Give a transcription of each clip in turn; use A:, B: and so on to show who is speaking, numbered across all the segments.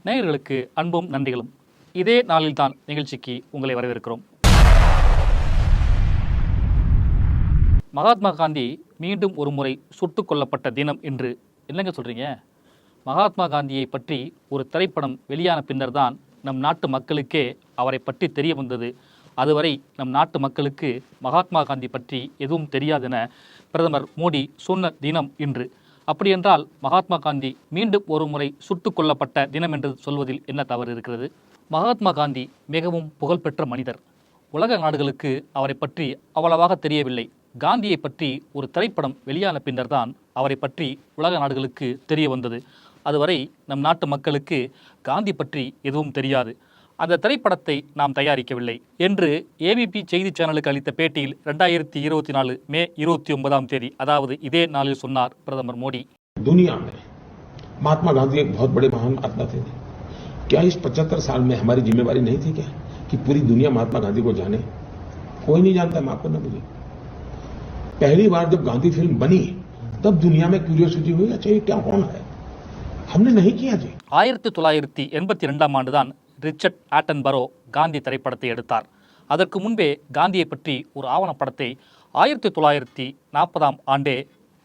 A: நேயர்களுக்கு அன்பும் நன்றிகளும். இதே நாளில்தான் நிகழ்ச்சிக்கு உங்களை வரவேற்கிறோம். மகாத்மா காந்தி மீண்டும் ஒரு முறை சுட்டுக் கொல்லப்பட்ட தினம் என்று என்னங்க சொல்கிறீங்க? மகாத்மா காந்தியை பற்றி ஒரு திரைப்படம் வெளியான பின்னர் தான் நம் நாட்டு மக்களுக்கே அவரை பற்றி தெரிய வந்தது. அதுவரை நம் நாட்டு மக்களுக்கு மகாத்மா காந்தி பற்றி எதுவும் தெரியாதென பிரதமர் மோடி சொன்ன தினம் இன்று. அப்படியென்றால் மகாத்மா காந்தி மீண்டும் ஒரு முறை சுட்டுக் கொல்லப்பட்ட தினம் என்று சொல்வதில் என்ன தவறு இருக்கிறது? மகாத்மா காந்தி மிகவும் புகழ்பெற்ற மனிதர். உலக நாடுகளுக்கு அவரை பற்றி அவ்வளவாக தெரியவில்லை. காந்தியை பற்றி ஒரு திரைப்படம் வெளியான பின்னர் தான் அவரை பற்றி உலக நாடுகளுக்கு தெரிய வந்தது. அதுவரை நம் நாட்டு மக்களுக்கு காந்தி பற்றி எதுவும் தெரியாது. அந்த திரைப்படத்தை நாம் தயாரிக்கவில்லை என்று ஏபிபி செய்தி சேனலுக்கு அளித்த பேட்டியில் 2024 மே 29ஆம் தேதி, அதாவது இதே நாளில் சொன்னார் பிரதமர் மோடி.
B: दुनिया में महात्मा गांधी एक बहुत बड़े महान आत्मा थे। क्या इस 75 साल में हमारी जिम्मेवारी नहीं थी क्या कि पूरी दुनिया महात्मा गांधी को जाने? कोई नहीं जानता, माफ करना मुझे। पहली बार जब गांधी फिल्म बनी तब दुनिया में क्यूरियोसिटी हुई, अच्छा ये क्या कौन है? हमने नहीं किया जी।
A: 1982ஆம் ஆண்டுதான் ரிச்சர்ட் ஆட்டன்பரோ காந்தி திரைப்படத்தை எடுத்தார். அதற்கு முன்பே காந்தியை பற்றி ஒரு ஆவணப்படத்தை 1940ஆம் ஆண்டே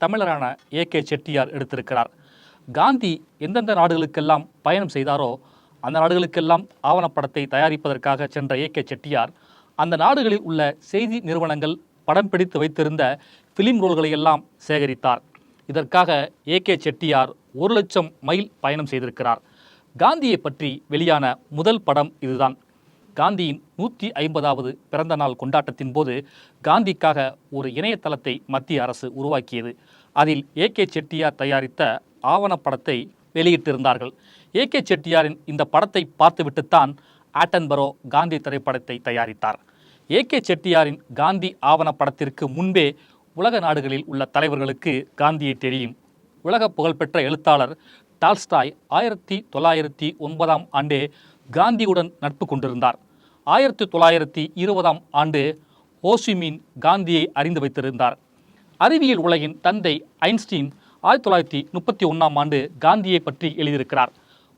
A: தமிழரான ஏகே செட்டியார் எடுத்திருக்கிறார். காந்தி எந்தெந்த நாடுகளுக்கெல்லாம் பயணம் செய்தாரோ அந்த நாடுகளுக்கெல்லாம் ஆவணப்படத்தை தயாரிப்பதற்காக சென்ற ஏகே செட்டியார் அந்த நாடுகளில் உள்ள செய்தி நிறுவனங்கள் படம் பிடித்து வைத்திருந்த பிலிம் ரோல்களை எல்லாம் சேகரித்தார். இதற்காக ஏகே செட்டியார் 1,00,000 மைல் பயணம் செய்திருக்கிறார். காந்தியை பற்றி வெளியான முதல் படம் இதுதான். காந்தியின் 150வது பிறந்த நாள் கொண்டாட்டத்தின் போது காந்திக்காக ஒரு இணையதளத்தை மத்திய அரசு உருவாக்கியது. அதில் ஏகே செட்டியார் தயாரித்த ஆவணப்படத்தை வெளியிட்டிருந்தார்கள். ஏகே செட்டியாரின் இந்த படத்தை பார்த்துவிட்டுத்தான் ஆட்டன்பரோ காந்தி திரைப்படத்தை தயாரித்தார். ஏகே செட்டியாரின் காந்தி ஆவணப்படத்திற்கு முன்பே உலக நாடுகளில் உள்ள தலைவர்களுக்கு காந்தியை தெரியும். உலக புகழ்பெற்ற எழுத்தாளர் டால்ஸ்டாய் 1909ஆம் ஆண்டே காந்தியுடன் நட்பு கொண்டிருந்தார். 1920ஆம் ஆண்டு ஹோசிமின் காந்தியை அறிந்து வைத்திருந்தார். அறிவியல் உலகின் தந்தை ஐன்ஸ்டீன் 1931ஆம் ஆண்டு காந்தியை பற்றி எழுதியிருக்கிறார்.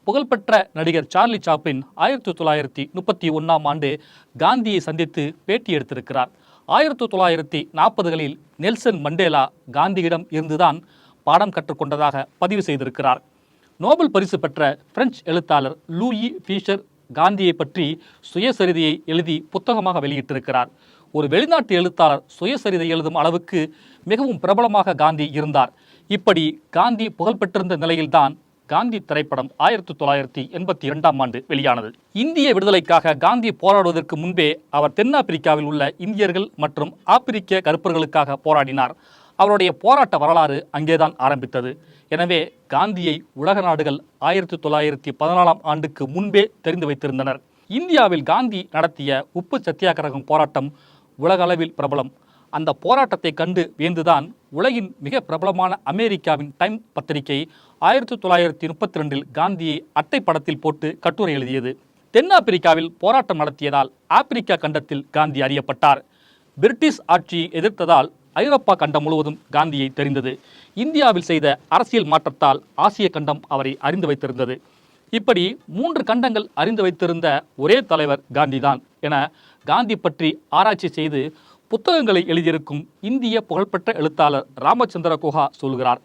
A: புகழ்பெற்ற நடிகர் சார்லி சாப்ளின் 1931ஆம் ஆண்டு காந்தியை சந்தித்து பேட்டி எடுத்திருக்கிறார். 1940களில் நெல்சன் மண்டேலா காந்தியிடம் இருந்துதான் பாடம் கற்றுக்கொண்டதாக பதிவு செய்திருக்கிறார். நோபல் பரிசு பெற்ற பிரெஞ்சு எழுத்தாளர் லூயி பீஷர் காந்தியை பற்றி சுயசரிதையை எழுதி புத்தகமாக வெளியிட்டிருக்கிறார். ஒரு வெளிநாட்டு எழுத்தாளர் சுயசரிதை எழுதும் அளவுக்கு மிகவும் பிரபலமாக காந்தி இருந்தார். இப்படி காந்தி புகழ்பெற்றிருந்த நிலையில்தான் காந்தி திரைப்படம் 1982ஆம் ஆண்டு வெளியானது. இந்திய விடுதலைக்காக காந்தி போராடுவதற்கு முன்பே அவர் தென்னாப்பிரிக்காவில் உள்ள இந்தியர்கள் மற்றும் ஆப்பிரிக்க கருப்பர்களுக்காக போராடினார். அவருடைய போராட்ட வரலாறு அங்கேதான் ஆரம்பித்தது. எனவே காந்தியை உலக நாடுகள் 1914ஆம் ஆண்டுக்கு முன்பே தெரிந்து வைத்திருந்தனர். இந்தியாவில் காந்தி நடத்திய உப்பு சத்தியாகிரகம் போராட்டம் உலக அளவில் பிரபலம். அந்த போராட்டத்தை கண்டு வியந்துதான் உலகின் மிக பிரபலமான அமெரிக்காவின் டைம் பத்திரிகை 1932இல் காந்தியை அட்டை படத்தில் போட்டு கட்டுரை எழுதியது. தென்னாப்பிரிக்காவில் போராட்டம் நடத்தியதால் ஆப்பிரிக்கா கண்டத்தில் காந்தி அறியப்பட்டார். பிரிட்டிஷ் ஆட்சியை எதிர்த்ததால் ஐரோப்பா கண்டம் முழுவதும் காந்தியை தெரிந்தது. இந்தியாவில் செய்த அரசியல் மாற்றத்தால் ஆசிய கண்டம் அவரை அறிந்து வைத்திருந்தது. இப்படி 3 கண்டங்கள் அறிந்து வைத்திருந்த ஒரே தலைவர் காந்திதான் என காந்தி பற்றி ஆராய்ச்சி செய்து புத்தகங்களை எழுதியிருக்கும் இந்திய புகழ்பெற்ற எழுத்தாளர் ராமச்சந்திர குஹா சொல்கிறார்.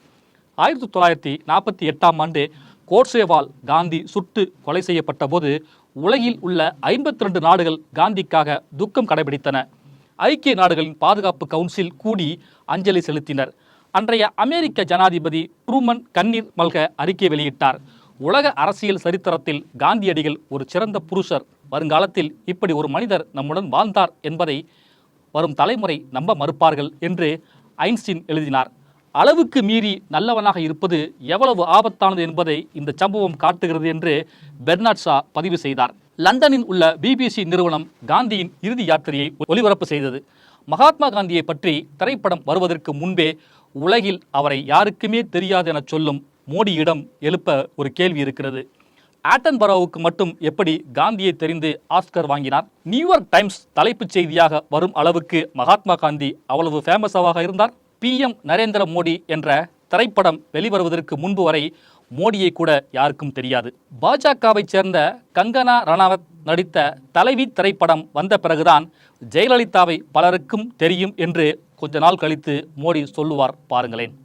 A: 1948ஆம் ஆண்டு கோட்சேவால் காந்தி சுட்டு கொலை செய்யப்பட்ட போது உலகில் உள்ள 52 நாடுகள் காந்திக்காக துக்கம் கடைபிடித்தன. ஐக்கிய நாடுகளின் பாதுகாப்பு கவுன்சில் கூடி அஞ்சலி செலுத்தினர். அன்றைய அமெரிக்க ஜனாதிபதி ட்ரூமன் கண்ணீர் மல்க அறிக்கை வெளியிட்டார். உலக அரசியல் சரித்திரத்தில் காந்தியடிகள் ஒரு சிறந்த புருஷர். வருங்காலத்தில் இப்படி ஒரு மனிதர் நம்முடன் வாழ்ந்தார் என்பதை வரும் தலைமுறை நம்ப மறுப்பார்கள் என்று ஐன்ஸ்டீன் எழுதினார். அளவுக்கு மீறி நல்லவனாக இருப்பது எவ்வளவு ஆபத்தானது என்பதை இந்த சம்பவம் காட்டுகிறது என்று பெர்னார்ட் ஷா பதிவு செய்தார். லண்டனில் உள்ள பிபிசி நிறுவனம் காந்தியின் இறுதி யாத்திரையை ஒளிபரப்பு செய்தது. மகாத்மா காந்தியை பற்றி திரைப்படம் வருவதற்கு முன்பே உலகில் அவரை யாருக்குமே தெரியாது என சொல்லும் மோடியிடம் எழுப்ப ஒரு கேள்வி இருக்கிறது. ஆட்டன்பரோவுக்கு மட்டும் எப்படி காந்தியை தெரிந்து ஆஸ்கர் வாங்கினார்? நியூயார்க் டைம்ஸ் தலைப்புச் செய்தியாக வரும் அளவுக்கு மகாத்மா காந்தி அவ்வளவு ஃபேமஸாக இருந்தார். PM நரேந்திர மோடி என்ற திரைப்படம் வெளிவருவதற்கு முன்பு வரை மோடியை கூட யாருக்கும் தெரியாது. பாஜகவைச் சேர்ந்த கங்கனா ரணாவத் நடித்த தலைவி திரைப்படம் வந்த பிறகுதான் ஜெயலலிதாவை பலருக்கும் தெரியும் என்று கொஞ்ச நாள் கழித்து மோடி சொல்லுவார் பாருங்களேன்.